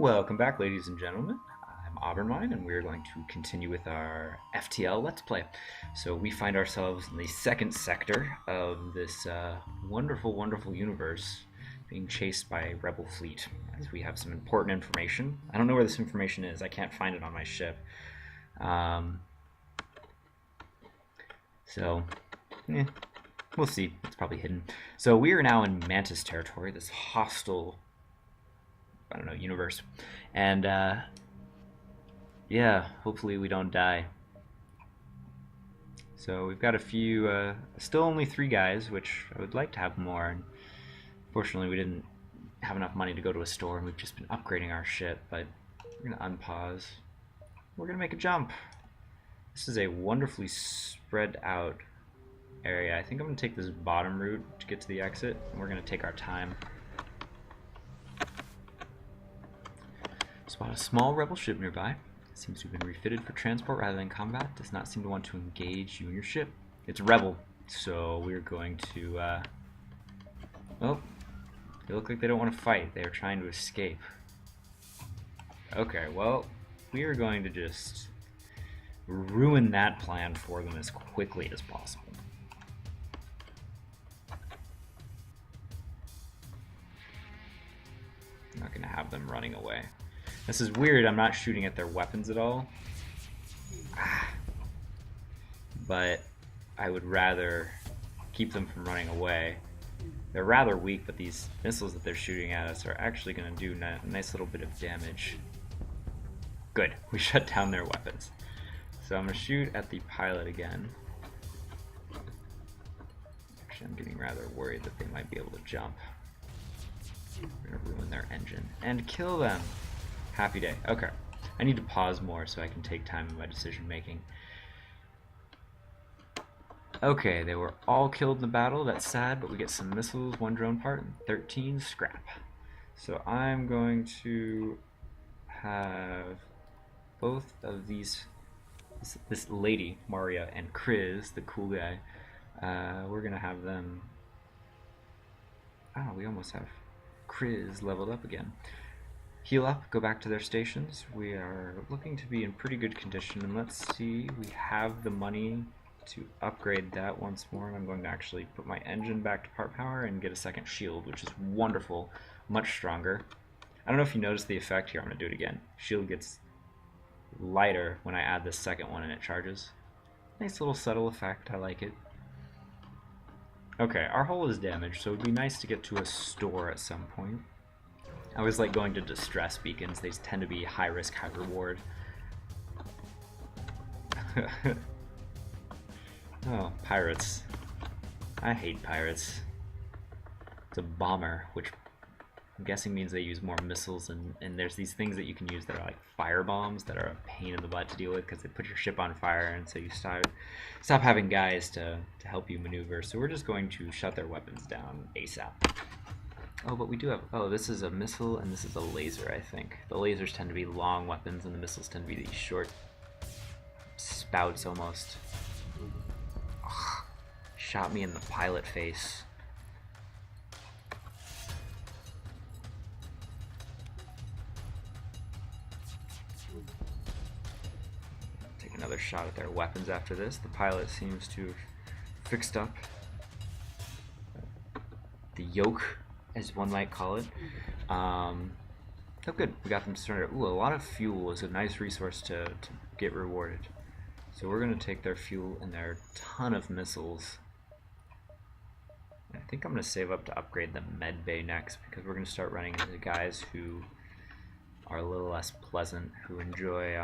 Welcome back, ladies and gentlemen. I'm AuburnMind, and we're going to continue with our FTL Let's Play. So we find ourselves in the second sector of this wonderful, wonderful universe, being chased by a rebel fleet, as we have some important information. I don't know where this information is. I can't find it on my ship. We'll see. It's probably hidden. So we are now in Mantis territory, this hostile, I don't know, universe. And yeah, hopefully we don't die. So we've got a few, still only 3 guys, which I would like to have more. And fortunately we didn't have enough money to go to a store, and we've just been upgrading our ship, but we're gonna unpause. We're gonna make a jump. This is a wonderfully spread out area. I think I'm gonna take this bottom route to get to the exit, and we're gonna take our time. Spot a small rebel ship nearby. It seems to have been refitted for transport rather than combat. Does not seem to want to engage you and your ship. It's a rebel, so we're going to oh, they look like they don't want to fight. They are trying to escape. Okay, well, we are going to just ruin that plan for them as quickly as possible. I'm not going to have them running away. This is weird, I'm not shooting at their weapons at all. But I would rather keep them from running away. They're rather weak, but these missiles that they're shooting at us are actually going to do a nice little bit of damage. Good, we shut down their weapons. So I'm going to shoot at the pilot again. Actually, I'm getting rather worried that they might be able to jump. We're going to ruin their engine and kill them. Happy day. Okay. I need to pause more so I can take time in my decision making. Okay, they were all killed in the battle. That's sad, but we get some missiles, 1 drone part, and 13 scrap. So I'm going to have both of these, this lady, Maria, and Chris, the cool guy, we're going to have them, oh, we almost have Chris leveled up again. Heal up, go back to their stations. We are looking to be in pretty good condition, and let's see, we have the money to upgrade that once more, and I'm going to actually put my engine back to part power and get a second shield, which is wonderful, much stronger. I don't know if you noticed the effect here. I'm going to do it again. Shield gets lighter when I add this second one and it charges. Nice little subtle effect, I like it. Okay, our hull is damaged, so it would be nice to get to a store at some point. I always like going to distress beacons. They tend to be high risk, high reward. Oh, pirates. I hate pirates. It's a bomber, which I'm guessing means they use more missiles, and there's these things that you can use that are like fire bombs that are a pain in the butt to deal with because they put your ship on fire, and so you stop having guys to help you maneuver. So we're just going to shut their weapons down ASAP. Oh, but we do have, oh, this is a missile and this is a laser, I think. The lasers tend to be long weapons and the missiles tend to be these short spouts almost. Ugh, shot me in the pilot face. Take another shot at their weapons after this. The pilot seems to have fixed up the yoke, as one might call it. Oh good, we got them started. Ooh, a lot of fuel is a nice resource to get rewarded. So we're going to take their fuel and their ton of missiles. I think I'm going to save up to upgrade the med bay next, because we're going to start running into guys who are a little less pleasant, who enjoy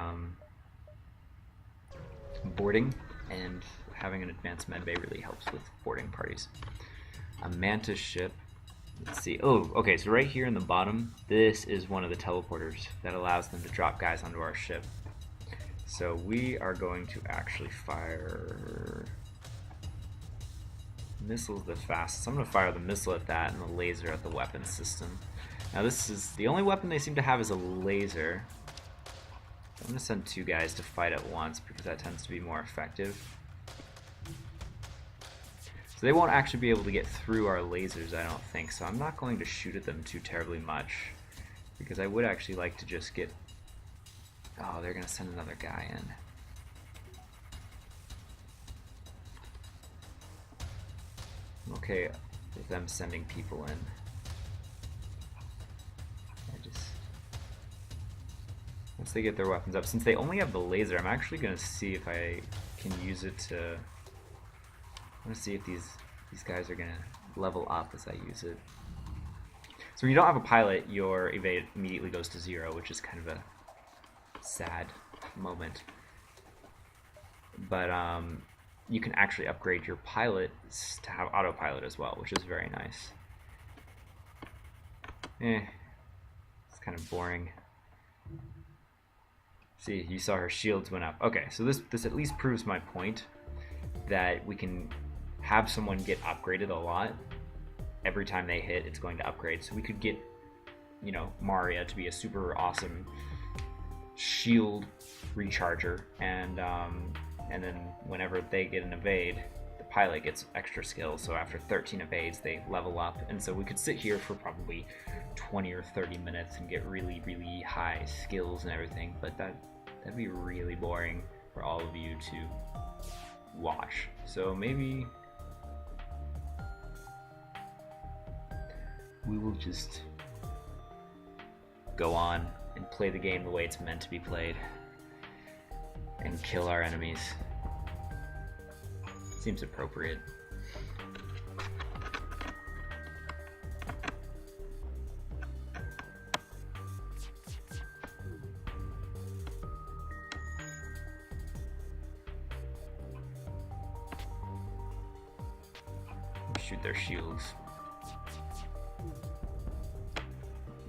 boarding, and having an advanced med bay really helps with boarding parties. A Mantis ship. Let's see. Oh, okay, so right here in the bottom, this is one of the teleporters that allows them to drop guys onto our ship. So we are going to actually fire missiles the fastest. I'm going to fire the missile at that and the laser at the weapon system. Now this is, the only weapon they seem to have is a laser. I'm going to send 2 guys to fight at once because that tends to be more effective. So they won't actually be able to get through our lasers, I don't think, so I'm not going to shoot at them too terribly much. because I would actually like to just get... Oh, they're gonna send another guy in. I'm okay with them sending people in. Once they get their weapons up, since they only have the laser, I'm actually gonna see if I can use it to... I want to see if these guys are gonna level up as I use it. So when you don't have a pilot, your evade immediately goes to 0, which is kind of a sad moment. But you can actually upgrade your pilots to have autopilot as well, which is very nice. It's kind of boring. See, you saw her shields went up. Okay, so this at least proves my point that we can have someone get upgraded a lot. Every time they hit, it's going to upgrade. So we could get, you know, Maria to be a super awesome shield recharger, and then whenever they get an evade, the pilot gets extra skills. So after 13 evades, they level up, and so we could sit here for probably 20 or 30 minutes and get really, really high skills and everything. But that'd be really boring for all of you to watch. So maybe we will just go on and play the game the way it's meant to be played and kill our enemies. Seems appropriate. Shoot their shields.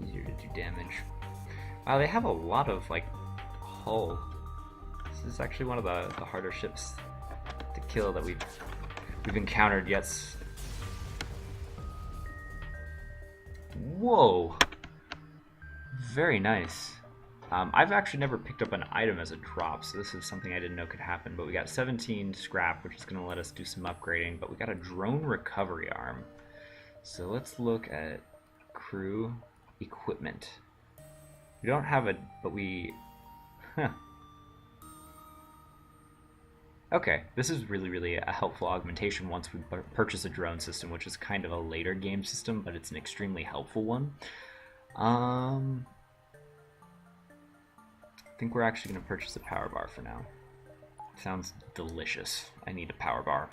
Easier to do damage. Wow, they have a lot of like hull. This is actually one of the harder ships to kill that we've encountered yet. Whoa! Very nice. I've actually never picked up an item as a drop, so this is something I didn't know could happen. But we got 17 scrap, which is going to let us do some upgrading. But we got a drone recovery arm. So let's look at crew equipment. We don't have it, but we... Huh. Okay, this is really, really a helpful augmentation once we purchase a drone system, which is kind of a later game system, but it's an extremely helpful one. I think we're actually going to purchase a power bar for now. Sounds delicious. I need a power bar.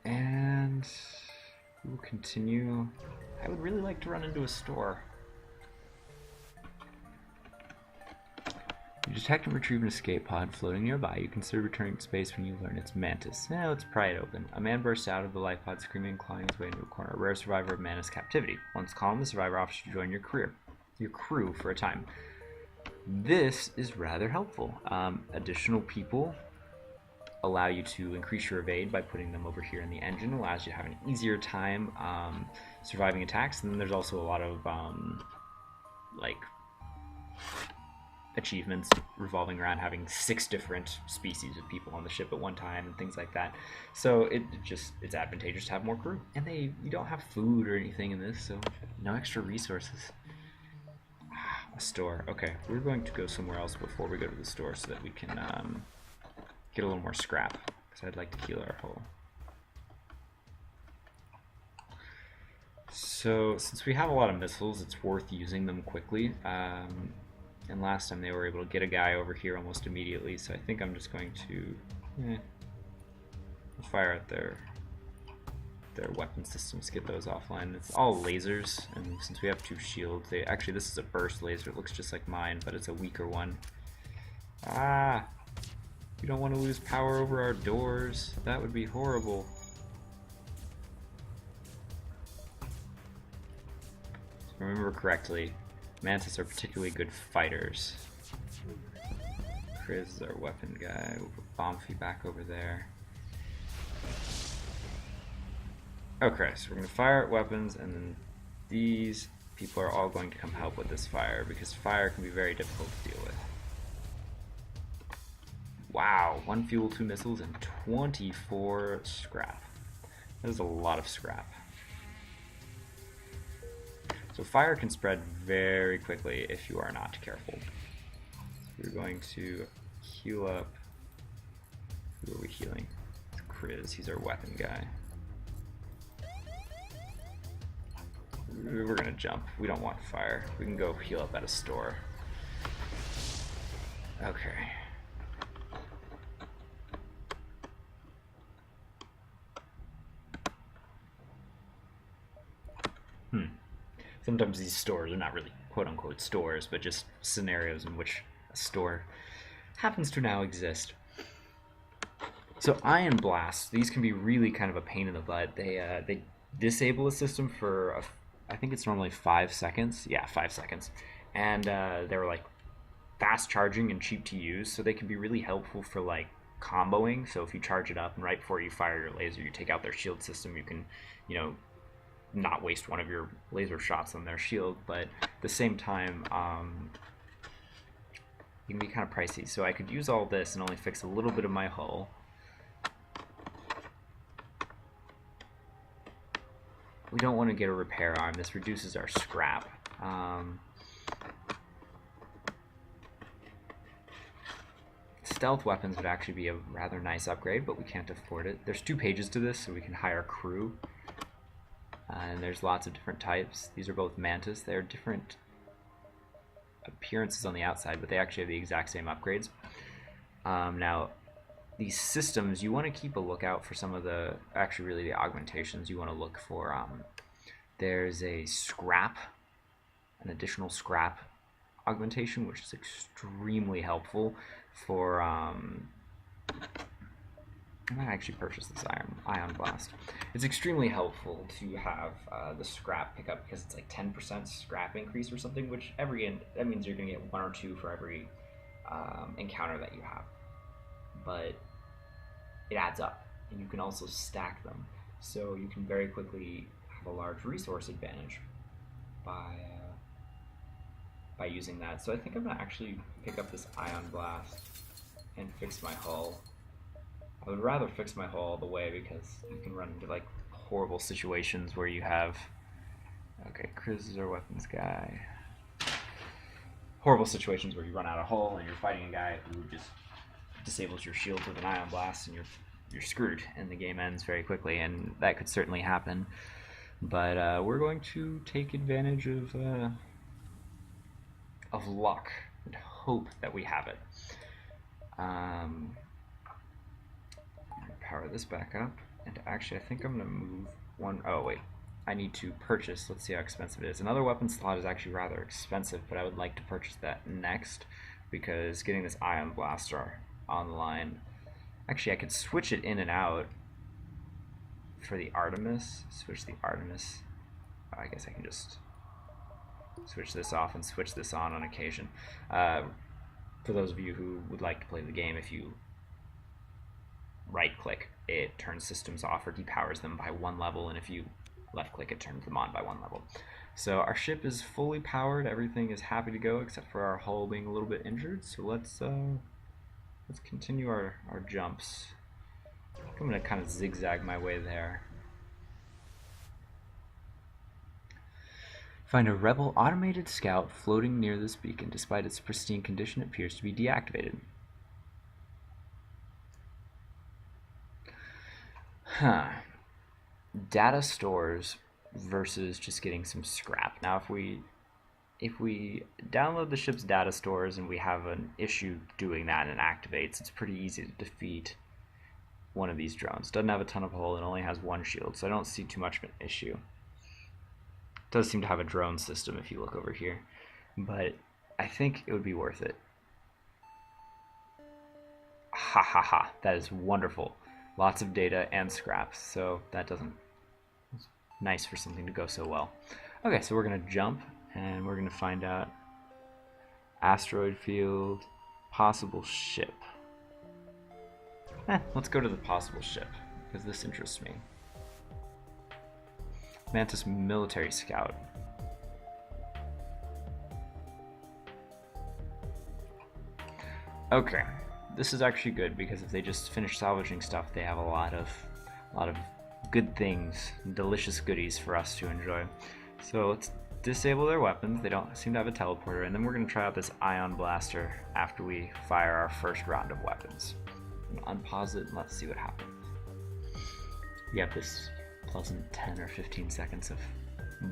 And we'll continue. I would really like to run into a store. You detect and retrieve an escape pod floating nearby. You consider returning to space when you learn it's Mantis. Now let's pry it open. A man bursts out of the life pod screaming and clawing his way into a corner. A rare survivor of Mantis captivity. Once calm, the survivor offers to join your crew for a time. This is rather helpful. Additional people allow you to increase your evade by putting them over here in the engine. Allows you to have an easier time surviving attacks. And then there's also a lot of like achievements revolving around having 6 different species of people on the ship at one time and things like that. So it's advantageous to have more crew. And you don't have food or anything in this, so no extra resources. A store. Okay, we're going to go somewhere else before we go to the store so that we can get a little more scrap, because I'd like to heal our hull. So since we have a lot of missiles, it's worth using them quickly. And last time they were able to get a guy over here almost immediately, so I think I'm just going to fire at their weapon systems, get those offline. It's all lasers, and since we have 2 shields, actually this is a burst laser. It looks just like mine, but it's a weaker one. Ah! We don't want to lose power over our doors. That would be horrible. If I remember correctly, Mantis are particularly good fighters. Chris is our weapon guy. We'll put Bombfy back over there. Okay, so we're going to fire at weapons, and then these people are all going to come help with this fire, because fire can be very difficult to deal with. Wow, 1 fuel, 2 missiles, and 24 scrap. That is a lot of scrap. So fire can spread very quickly if you are not careful. We're going to heal up. Who are we healing? It's Kriz, he's our weapon guy. We're gonna jump. We don't want fire. We can go heal up at a store. Okay. Sometimes these stores are not really quote-unquote stores, but just scenarios in which a store happens to now exist. So Ion Blast, these can be really kind of a pain in the butt. They disable a system for, I think it's normally 5 seconds. Yeah, 5 seconds. And they're like fast charging and cheap to use, so they can be really helpful for like comboing. So if you charge it up and right before you fire your laser, you take out their shield system, you can, you know, not waste one of your laser shots on their shield, but at the same time, it can be kind of pricey. So I could use all this and only fix a little bit of my hull. We don't want to get a repair arm. This reduces our scrap. Stealth weapons would actually be a rather nice upgrade, but we can't afford it. There's 2 pages to this, so we can hire crew. And there's lots of different types. These are both Mantis. They're different appearances on the outside, but they actually have the exact same upgrades. Now, these systems, you want to keep a lookout for some of the, actually really the augmentations you want to look for. There's a scrap, an additional scrap augmentation, which is extremely helpful for, I might actually purchase this Ion Blast. It's extremely helpful to have the scrap pickup because it's like 10% scrap increase or something, which that means you're going to get 1 or 2 for every encounter that you have. But it adds up, and you can also stack them, so you can very quickly have a large resource advantage by using that. So I think I'm going to actually pick up this Ion Blast and fix my hull. I would rather fix my hull all the way because you can run into like horrible situations where you have, okay, Chris is our weapons guy. Horrible situations where you run out of hull and you're fighting a guy who just disables your shield with an Ion Blast and you're screwed and the game ends very quickly, and that could certainly happen. But we're going to take advantage of luck and hope that we have it. Power this back up, and actually I think I'm going to move one. Oh wait, I need to purchase. Let's see how expensive it is. Another weapon slot is actually rather expensive, but I would like to purchase that next because getting this Ion Blaster online. Actually, I could switch it in and out for the Artemis. Switch the Artemis. I guess I can just switch this off and switch this on occasion. For those of you who would like to play the game, if you right click, it turns systems off or depowers them by 1 level, and if you left click, it turns them on by 1 level. So our ship is fully powered, everything is happy to go except for our hull being a little bit injured. So let's continue our jumps. I'm going to kind of zigzag my way there. Find a rebel automated scout floating near this beacon. Despite its pristine condition, it appears to be deactivated. Data stores versus just getting some scrap. Now if we download the ship's data stores and we have an issue doing that and it activates, it's pretty easy to defeat one of these drones. Doesn't have a ton of hull, it only has 1 shield, so I don't see too much of an issue. It does seem to have a drone system if you look over here, but I think it would be worth it. Ha ha ha, that is wonderful. Lots of data and scraps, so that doesn't, it's nice for something to go so well. Okay, so we're going to jump and we're going to find out asteroid field, possible ship. Let's go to the possible ship because this interests me. Mantis military scout. Okay. This is actually good because if they just finish salvaging stuff, they have a lot of good things, delicious goodies for us to enjoy. So let's disable their weapons. They don't seem to have a teleporter, and then we're going to try out this ion blaster after we fire our first round of weapons. Unpause it and let's see what happens. We have this pleasant 10 or 15 seconds of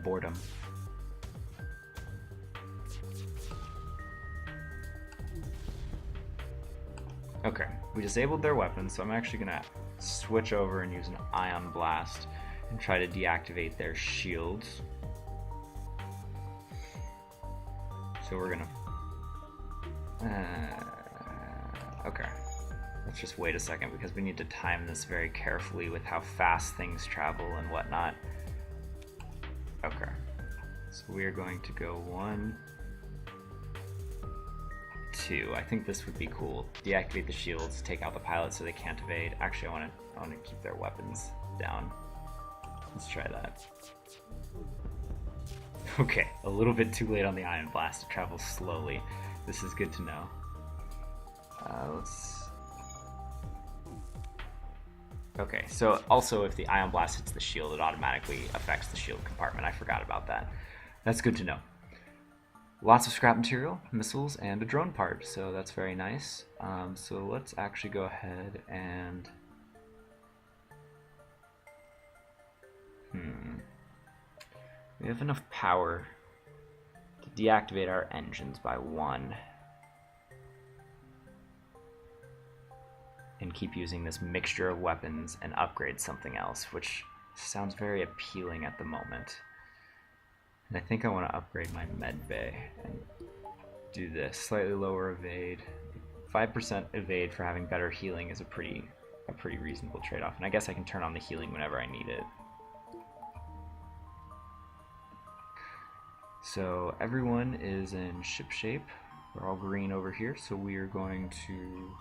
boredom. Okay, we disabled their weapons, so I'm actually gonna switch over and use an ion blast and try to deactivate their shields. So we're gonna okay, let's just wait a second because we need to time this very carefully with how fast things travel and whatnot. Okay, so we are going to go 1, 2. I think this would be cool. Deactivate the shields, take out the pilots so they can't evade. Actually, I want to keep their weapons down. Let's try that. Okay, a little bit too late on the ion blast. It travels slowly. This is good to know. Okay, so also if the ion blast hits the shield, it automatically affects the shield compartment. I forgot about that. That's good to know. Lots of scrap material, missiles, and a drone part, so that's very nice. So let's actually go ahead and... We have enough power to deactivate our engines by 1. And keep using this mixture of weapons and upgrade something else, which sounds very appealing at the moment. And I think I want to upgrade my med bay and do this. Slightly lower evade. 5% evade for having better healing is a pretty reasonable trade-off. And I guess I can turn on the healing whenever I need it. So everyone is in ship shape. We're all green over here, so we are going to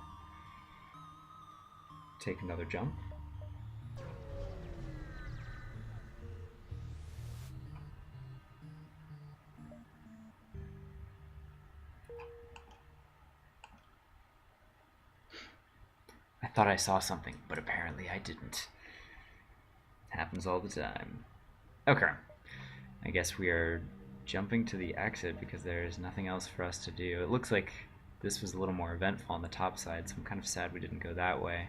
take another jump. I thought I saw something, but apparently I didn't. Happens all the time. Okay. I guess we are jumping to the exit because there's nothing else for us to do. It looks like this was a little more eventful on the top side, so I'm kind of sad we didn't go that way.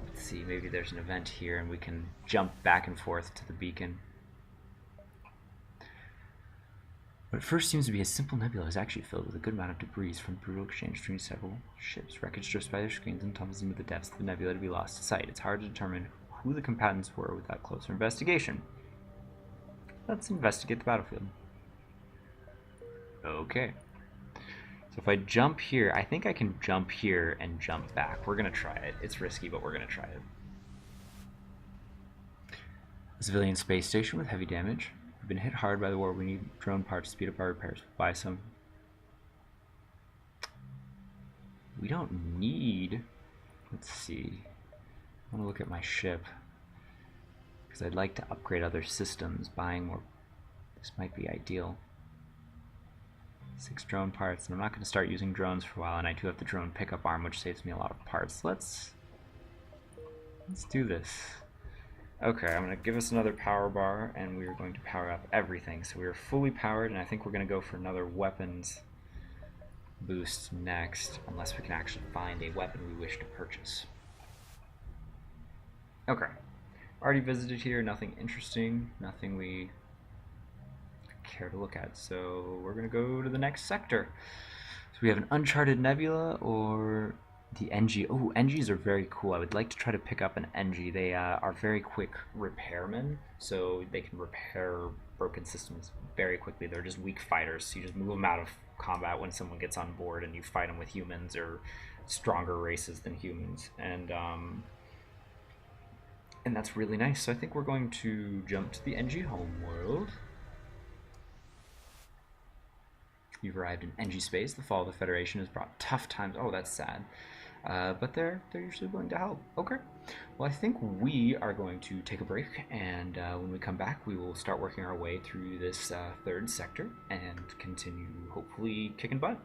Let's see, maybe there's an event here and we can jump back and forth to the beacon. What at first seems to be a simple nebula is actually filled with a good amount of debris from brutal exchange between several ships. Wreckage drifts by their screens and tumbles into the depths of the nebula to be lost to sight. It's hard to determine who the combatants were without closer investigation. Let's investigate the battlefield. Okay. So if I jump here, I think I can jump here and jump back. We're going to try it. It's risky, but we're going to try it. A civilian space station with heavy damage. We've been hit hard by the war. We need drone parts to speed up our repairs. We'll buy some. We don't need... Let's see. I want to look at my ship. Because I'd like to upgrade other systems. Buying more... This might be ideal. 6 drone parts, and I'm not going to start using drones for a while, and I do have the drone pickup arm, which saves me a lot of parts. Let's do this. Okay, I'm going to give us another power bar, and we are going to power up everything. So we are fully powered, and I think we're going to go for another weapons boost next, unless we can actually find a weapon we wish to purchase. Okay, already visited here, nothing interesting, nothing we care to look at, so we're going to go to the next sector. So we have an uncharted nebula or the NG. Oh, NGs are very cool. I would like to try to pick up an NG. They are very quick repairmen, so they can repair broken systems very quickly. They're just weak fighters, so you just move them out of combat when someone gets on board and you fight them with humans or stronger races than humans, and that's really nice. So I think we're going to jump to the NG homeworld. You've arrived in NG space. The fall of the Federation has brought tough times. Oh, that's sad. But they're usually willing to help. Okay. Well, I think we are going to take a break, and when we come back, we will start working our way through this third sector and continue, hopefully, kicking butt.